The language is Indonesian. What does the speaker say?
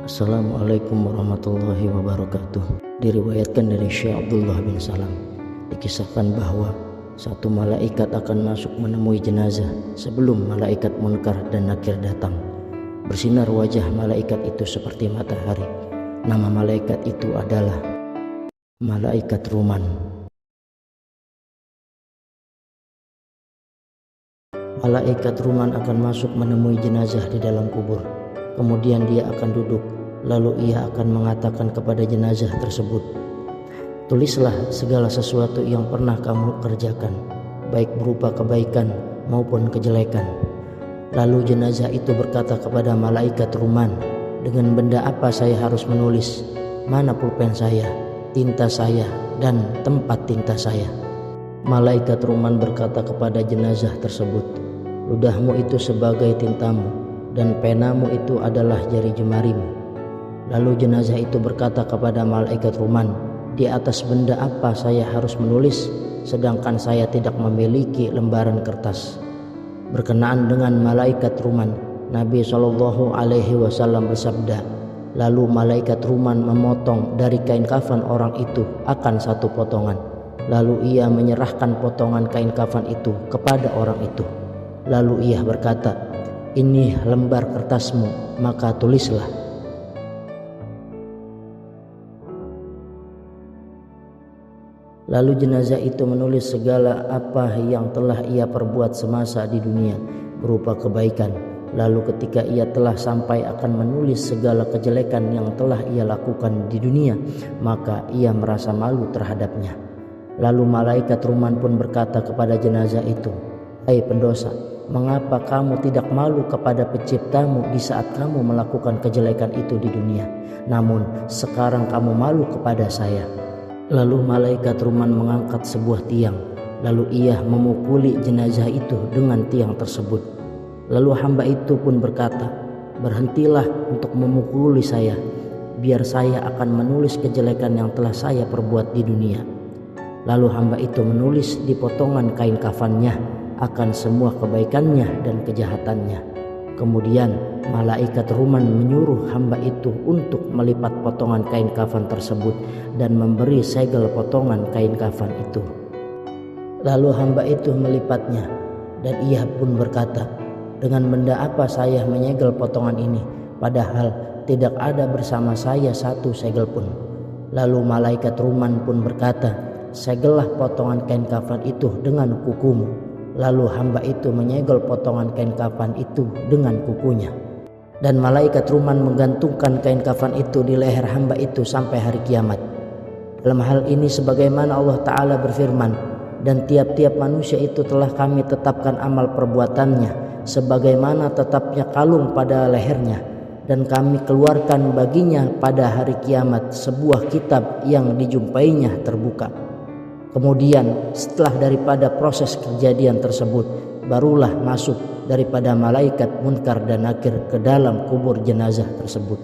Assalamualaikum warahmatullahi wabarakatuh. Diriwayatkan dari Syekh Abdullah bin Salam, dikisahkan bahwa satu malaikat akan masuk menemui jenazah sebelum malaikat Munkar dan Nakir datang. Bersinar wajah malaikat itu seperti matahari. Nama malaikat itu adalah Malaikat Ruman. Malaikat Ruman akan masuk menemui jenazah di dalam kubur. Kemudian dia akan duduk, lalu ia akan mengatakan kepada jenazah tersebut, "Tulislah segala sesuatu yang pernah kamu kerjakan, baik berupa kebaikan maupun kejelekan." Lalu jenazah itu berkata kepada malaikat Ruman, "Dengan benda apa saya harus menulis? Mana pulpen saya, tinta saya, dan tempat tinta saya?" Malaikat Ruman berkata kepada jenazah tersebut, "Ludahmu itu sebagai tintamu, dan penamu itu adalah jari jemarimu." Lalu jenazah itu berkata kepada malaikat Ruman, "Di atas benda apa saya harus menulis, sedangkan saya tidak memiliki lembaran kertas?" Berkenaan dengan malaikat Ruman, Nabi SAW bersabda, "Lalu malaikat Ruman memotong dari kain kafan orang itu akan satu potongan. Lalu ia menyerahkan potongan kain kafan itu kepada orang itu. Lalu ia berkata, 'Ini lembar kertasmu, maka tulislah.'" Lalu jenazah itu menulis segala apa yang telah ia perbuat semasa di dunia berupa kebaikan. Lalu ketika ia telah sampai akan menulis segala kejelekan yang telah ia lakukan di dunia, maka ia merasa malu terhadapnya. Lalu malaikat Ruman pun berkata kepada jenazah itu, "Hai pendosa, mengapa kamu tidak malu kepada penciptamu di saat kamu melakukan kejelekan itu di dunia? Namun sekarang kamu malu kepada saya." Lalu malaikat Ruman mengangkat sebuah tiang, lalu ia memukuli jenazah itu dengan tiang tersebut. Lalu hamba itu pun berkata, "Berhentilah untuk memukuli saya, biar saya akan menulis kejelekan yang telah saya perbuat di dunia." Lalu hamba itu menulis di potongan kain kafannya akan semua kebaikannya dan kejahatannya. Kemudian malaikat Ruman menyuruh hamba itu untuk melipat potongan kain kafan tersebut dan memberi segel potongan kain kafan itu. Lalu hamba itu melipatnya, dan ia pun berkata, "Dengan benda apa saya menyegel potongan ini, padahal tidak ada bersama saya satu segel pun?" Lalu malaikat Ruman pun berkata, "Segellah potongan kain kafan itu dengan kukumu." Lalu hamba itu menyegel potongan kain kafan itu dengan kukunya. Dan malaikat Ruman menggantungkan kain kafan itu di leher hamba itu sampai hari kiamat. Dalam hal ini sebagaimana Allah Ta'ala berfirman, "Dan tiap-tiap manusia itu telah kami tetapkan amal perbuatannya sebagaimana tetapnya kalung pada lehernya. Dan kami keluarkan baginya pada hari kiamat sebuah kitab yang dijumpainya terbuka." Kemudian setelah daripada proses kejadian tersebut, barulah masuk daripada malaikat Munkar dan Nakir ke dalam kubur jenazah tersebut.